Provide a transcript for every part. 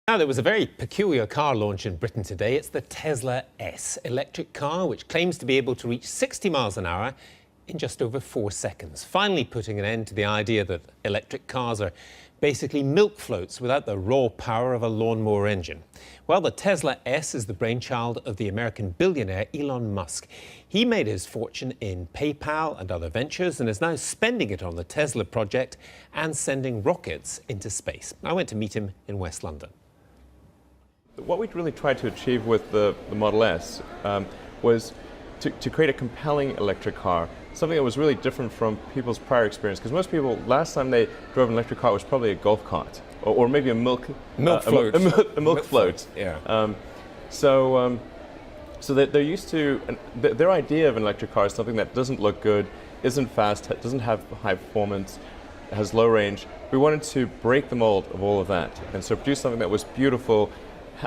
Now, there was a very peculiar car launch in Britain today. It's the Tesla S electric car, which claims to be able to reach 60 miles an hour in just over 4 seconds, finally putting an end to the idea that electric cars are basically milk floats without the raw power of a lawnmower engine. Well, the Tesla S is the brainchild of the American billionaire Elon Musk. He made his fortune in PayPal and other ventures and is now spending it on the Tesla project and sending rockets into space. I went to meet him in West London. What we really tried to achieve with the Model S was to create a compelling electric car, something that was really different from people's prior experience. Because most people, last time they drove an electric car was probably a golf cart, or maybe a milk float. A milk float. Yeah. So they're used to, their idea of an electric car is something that doesn't look good, isn't fast, doesn't have high performance, has low range. We wanted to break the mold of all of that, and so produce something that was beautiful,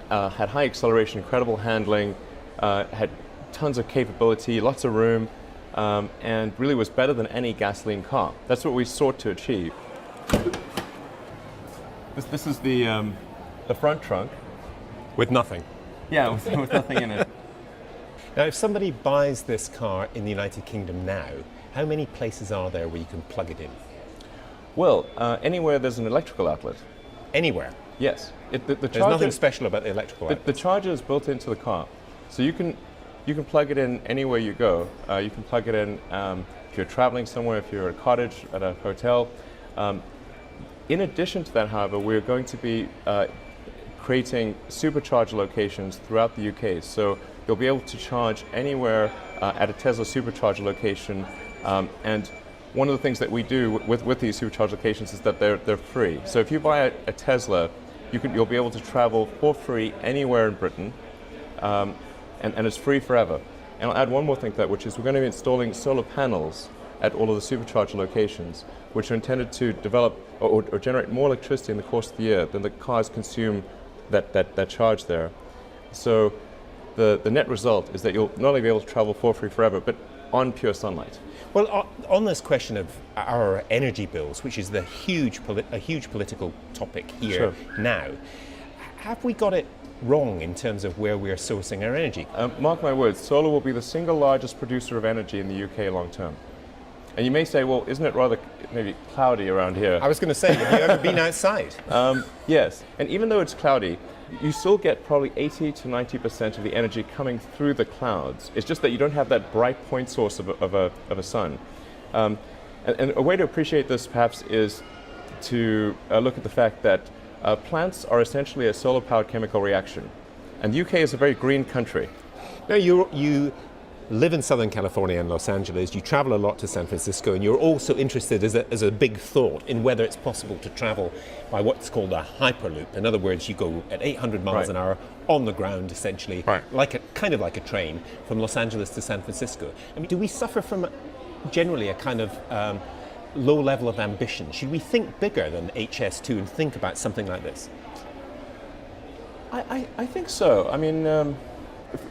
had high acceleration, incredible handling, had tons of capability, lots of room, and really was better than any gasoline car. That's what we sought to achieve. This is the front trunk. With nothing. Yeah, with nothing in it. Now, if somebody buys this car in the United Kingdom now, how many places are there where you can plug it in? Well, anywhere there's an electrical outlet. Anywhere? Yes. There's nothing special about the electrical outlet. The charger is built into the car, so you can plug it in anywhere you go. You can plug it in if you're traveling somewhere, if you're at a cottage, at a hotel. In addition to that, however, we're going to be creating supercharger locations throughout the UK. So you'll be able to charge anywhere at a Tesla supercharger location. And one of the things that we do with these supercharger locations is that they're free. So if you buy a Tesla, you'll be able to travel for free anywhere in Britain. And it's free forever. And I'll add one more thing to that, which is we're going to be installing solar panels at all of the supercharger locations, which are intended to develop or generate more electricity in the course of the year than the cars consume that charge there. So the net result is that you'll not only be able to travel for free forever, but on pure sunlight. Well, on this question of our energy bills, which is a huge political topic here now, have we got it wrong in terms of where we're sourcing our energy? Mark my words, solar will be the single largest producer of energy in the UK long term. And you may say, well, isn't it rather maybe cloudy around here? I was going to say, have you ever been outside? Yes, and even though it's cloudy, you still get probably 80 to 90% of the energy coming through the clouds. It's just that you don't have that bright point source of a sun. And a way to appreciate this perhaps is to look at the fact that plants are essentially a solar-powered chemical reaction. And the UK is a very green country. Now, you live in Southern California and Los Angeles, you travel a lot to San Francisco, and you're also interested as a big thought in whether it's possible to travel by what's called a hyperloop. In other words, you go at 800 miles an hour on the ground, essentially, kind of like a train, from Los Angeles to San Francisco. I mean, do we suffer from generally a kind of low level of ambition? Should we think bigger than HS2 and think about something like this? I think so. I mean,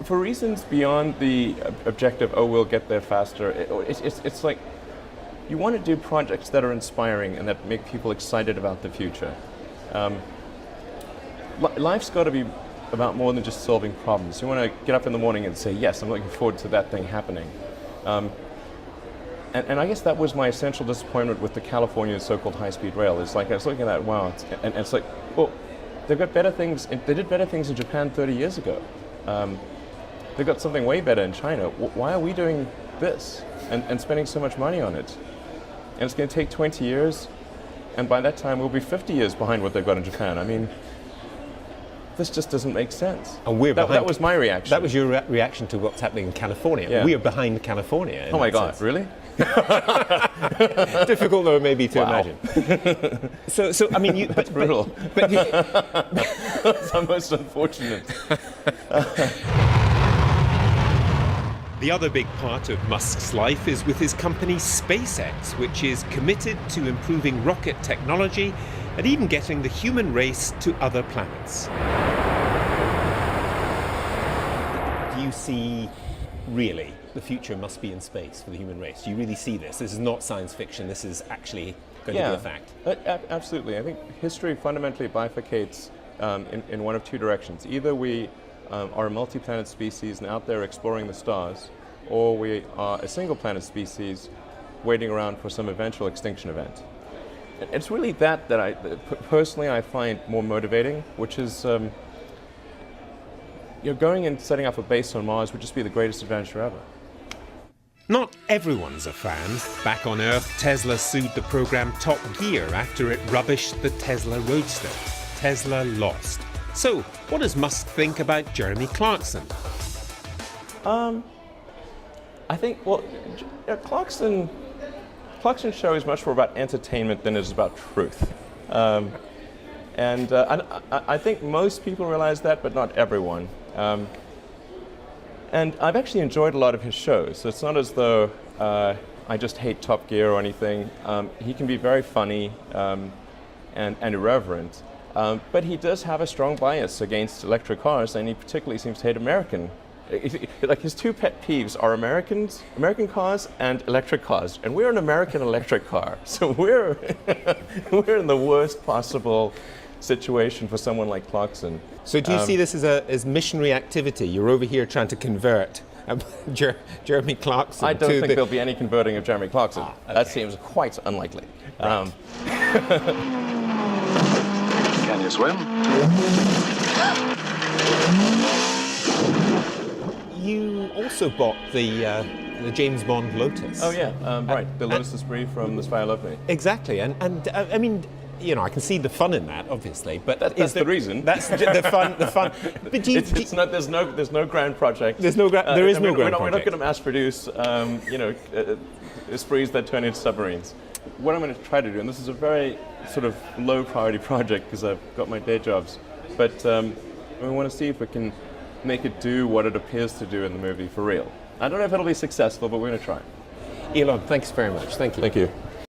for reasons beyond the objective, oh, we'll get there faster, it's like you want to do projects that are inspiring and that make people excited about the future. Life's got to be about more than just solving problems. You want to get up in the morning and say, yes, I'm looking forward to that thing happening. And I guess that was my essential disappointment with the California so-called high-speed rail. It's like I was looking at that, wow, and it's like, well, they've got better things. They did better things in Japan 30 years ago. They've got something way better in China. Why are we doing this and spending so much money on it? And it's going to take 20 years, and by that time we'll be 50 years behind what they've got in Japan. I mean, this just doesn't make sense. And we're behind. That was my reaction. That was your reaction to what's happening in California. Yeah. We're behind California. Oh my God, really? Difficult though, maybe, to imagine. So I mean, that's brutal. That's almost unfortunate. The other big part of Musk's life is with his company SpaceX, which is committed to improving rocket technology and even getting the human race to other planets. Do you see, really, the future must be in space for the human race? Do you really see this? This is not science fiction, this is actually going to be a fact. Absolutely. I think history fundamentally bifurcates in one of two directions. Either we are a multi-planet species and out there exploring the stars, or we are a single planet species waiting around for some eventual extinction event. It's really that I personally I find more motivating, which is going and setting up a base on Mars would just be the greatest adventure ever. Not everyone's a fan. Back on Earth, Tesla sued the program Top Gear after it rubbished the Tesla Roadster. Tesla lost. So, what does Musk think about Jeremy Clarkson? I think, well, Clarkson's show is much more about entertainment than it is about truth. I think most people realize that, but not everyone. And I've actually enjoyed a lot of his shows, so it's not as though I just hate Top Gear or anything. He can be very funny and irreverent, but he does have a strong bias against electric cars, and he particularly seems to hate American. Like his two pet peeves are American cars and electric cars, and we're an American electric car, so we're in the worst possible situation for someone like Clarkson. So do you see this as missionary activity? You're over here trying to convert Jeremy Clarkson. I don't think there'll be any converting of Jeremy Clarkson. Okay. That seems quite unlikely. Right. Can you swim? You also bought the James Bond Lotus. Oh yeah, right. The Lotus Esprit from The Spy Who Loved Me. Exactly, and I mean, I can see the fun in that, obviously, but that's the reason. That's the fun. The fun. But it's not. There's no grand project. There is no grand project. We're not going to mass produce, Esprits that turn into submarines. What I'm going to try to do, and this is a very sort of low priority project because I've got my day jobs, but we want to see if we can make it do what it appears to do in the movie for real. I don't know if it'll be successful, but we're going to try. Elon, thanks very much. Thank you. Thank you.